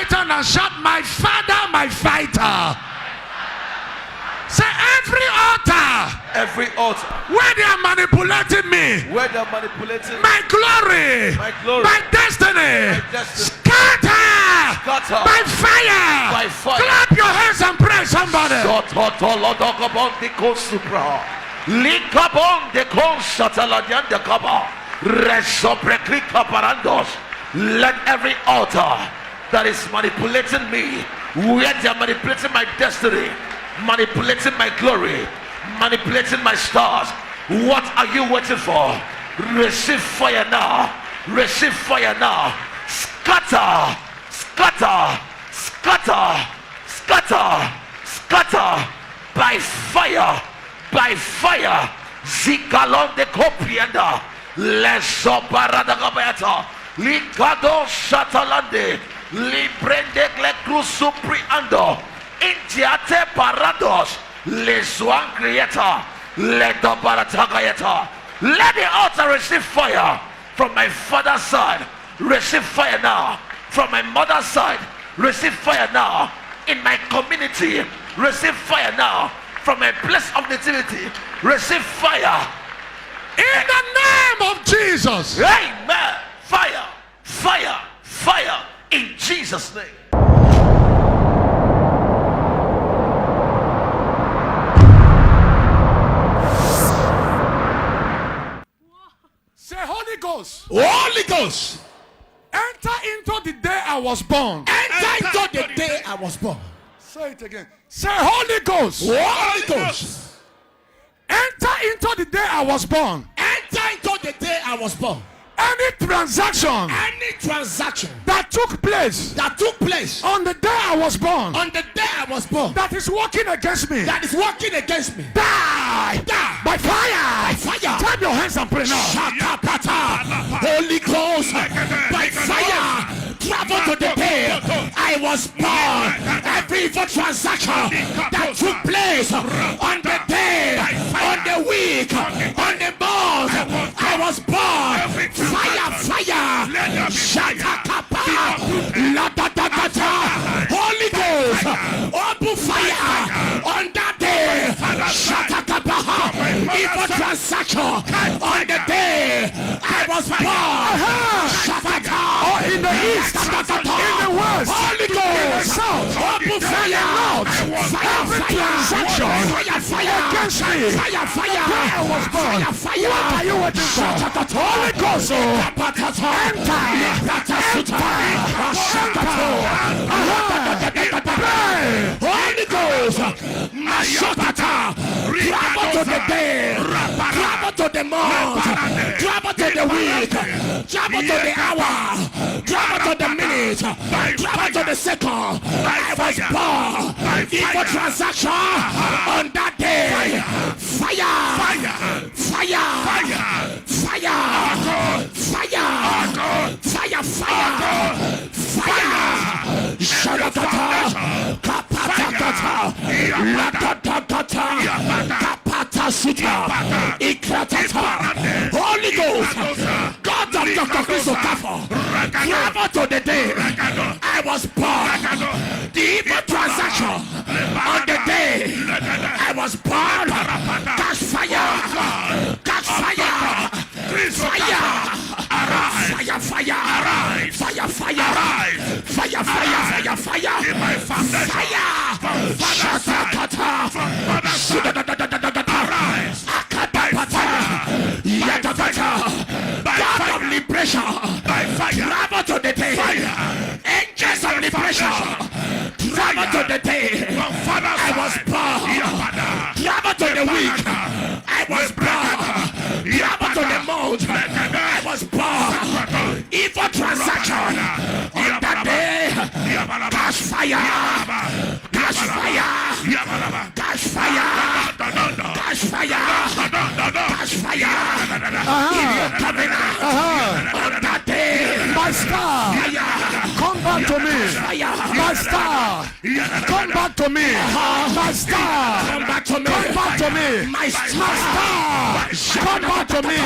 right hand and shout, my Father, my fighter. Say every altar where they are manipulating me, my glory, my destiny, scatter by fire. Clap your hands and pray, somebody. Let every altar that is manipulating me, where they are manipulating my destiny, manipulating my glory, manipulating my stars, what are you waiting for? Receive fire now. Receive fire now. Scatter, scatter, scatter, scatter, scatter by fire, by fire. Zikalon de copienda, leso parada gabayata, likado shatalande, librende glecruz supriando. Intiate parados, lesuan creator, let the baratagayata. Let the altar receive fire from my father's side. Receive fire now. From my mother's side, receive fire now. In my community, receive fire now. From my place of nativity, receive fire. In the name of Jesus. Amen. Fire, fire, fire. In Jesus' name. Say, Holy Ghost. Holy Ghost. Enter into the day I was born. Enter into the day I was born. Say it again. Say, Holy Ghost. Holy Ghost. Enter into the day I was born. Enter into the day I was born. Any transaction that took place on the day I was born, that is working against me, die by fire. Clap your hands and pray now. Holy Ghost, by fire, travel to the day I was born. Every evil transaction that took place on the day, on the week, on the month I was born. Fire, fire, shatakapa, Holy Ghost, open fire on that day, shatakapa, evil transaction on the day I was born, shataka, In the east, in the west, Holy in the Ghost, south, open fire, every transaction against me, fire, I was born. What are you waiting for? Holy Ghost, Holy Ghost, Mashotata, travel to the day, travel to the month, travel to the week, travel to the hour, travel to the minute, travel to the second. I was born. Evil transaction on that day. Fire, fire, fire, fire, fire, fire, fire, fire. Sharakata, kapatakata, latatakata, kapatasita, ikratata. Holy Ghost, God of Dr. Chris Okafor, travel to the day I was born. The evil transaction on the day I was born. Catch fire, catch fire, fire, fire, fire, fire, fire, fire, fire, fire, In my foundation, fire, shatakata, arise, God of liberation, by fire, travel to the day. Angels of liberation, travel to the day I was born. Travel to the week I was born. Travel to the month I was born. Evil transaction on that day. Catch fire, catch fire, catch fire, catch fire, catch fire. In your covenant on that day. My star, come back to me. My star, come back to me. My star, come back to me. Come back to me. My star, come back to me.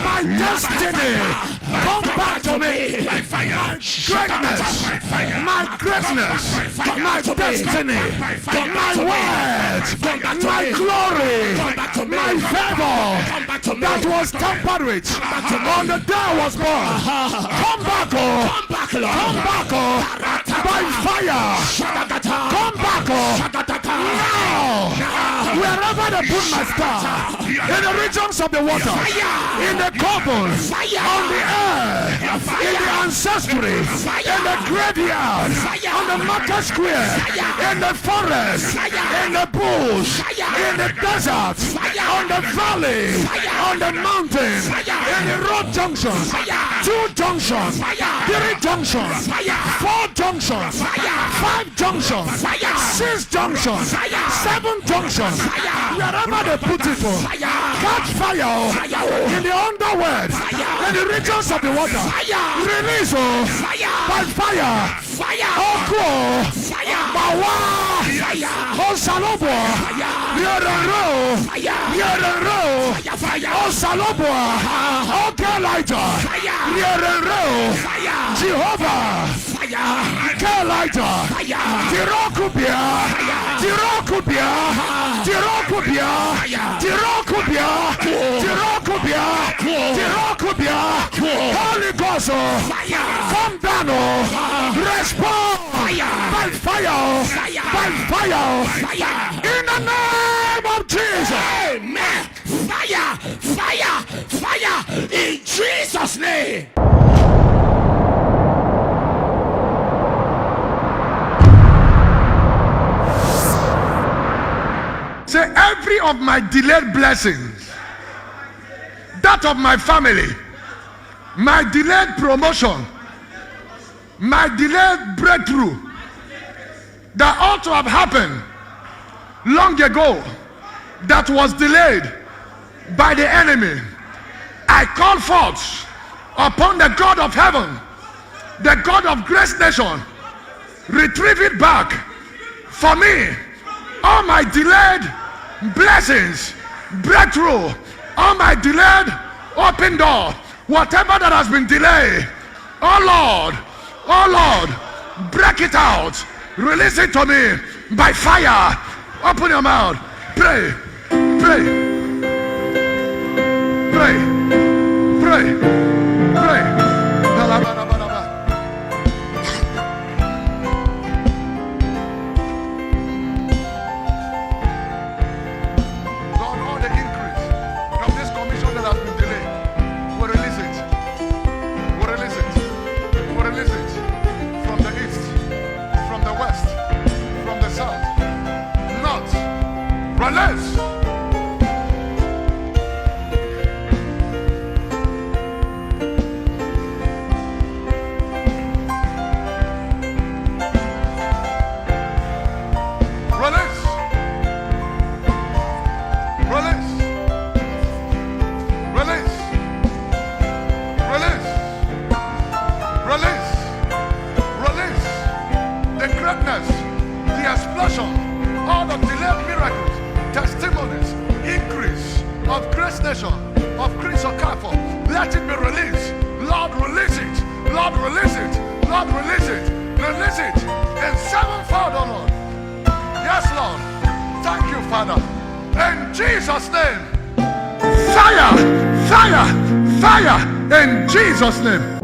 My destiny, come back to me. My greatness, my greatness, my destiny, my words, my glory, my favor that was tampered with on the day I was born. Come back, oh, come back, oh, by fire. Come back, oh, now. Wherever they put my star, in the regions of the water, in the cobble, on the air, in the ancestry, in the graveyard, on the market square, in the forest, in the bush, in the desert, on the valley, on the mountain, in the road junctions, 2 junctions, 3 junctions, 4 junctions, 5 junctions, 6 junctions, 7 junctions, wherever they put it, catch fire in the underworld, in the regions of the water, release by fire, oh cool, bawa, oh salobo, yerero, oh salobo, oh kelita, yerero, Jehovah, kelita, tirokubia, tirokubia, tirokubia, tirokubia, tirokubia, tirokubia, Holy Ghost, come down, respond by fire, by fire, in the name of Jesus. Amen. Fire, fire, fire, in Jesus' name. Say, every of my delayed blessings, that of my family, my delayed promotion, my delayed breakthrough, that ought to have happened long ago, that was delayed by the enemy, I call forth upon the God of heaven, the God of grace nation, retrieve it back for me. All my delayed blessings, breakthrough, all my delayed open door, whatever that has been delayed, oh Lord, break it out, release it to me by fire. Open your mouth, pray, pray, pray, pray, pray. Release. The greatness, the explosion, all the delayed miracles, testimonies, increase of grace nation, of Chris Okafor. Let it be released. Lord, release it. Lord, release it. Lord, release it. Release it in sevenfold, oh Lord. Yes, Lord. Thank you, Father. In Jesus' name. Fire, fire, fire. In Jesus' name.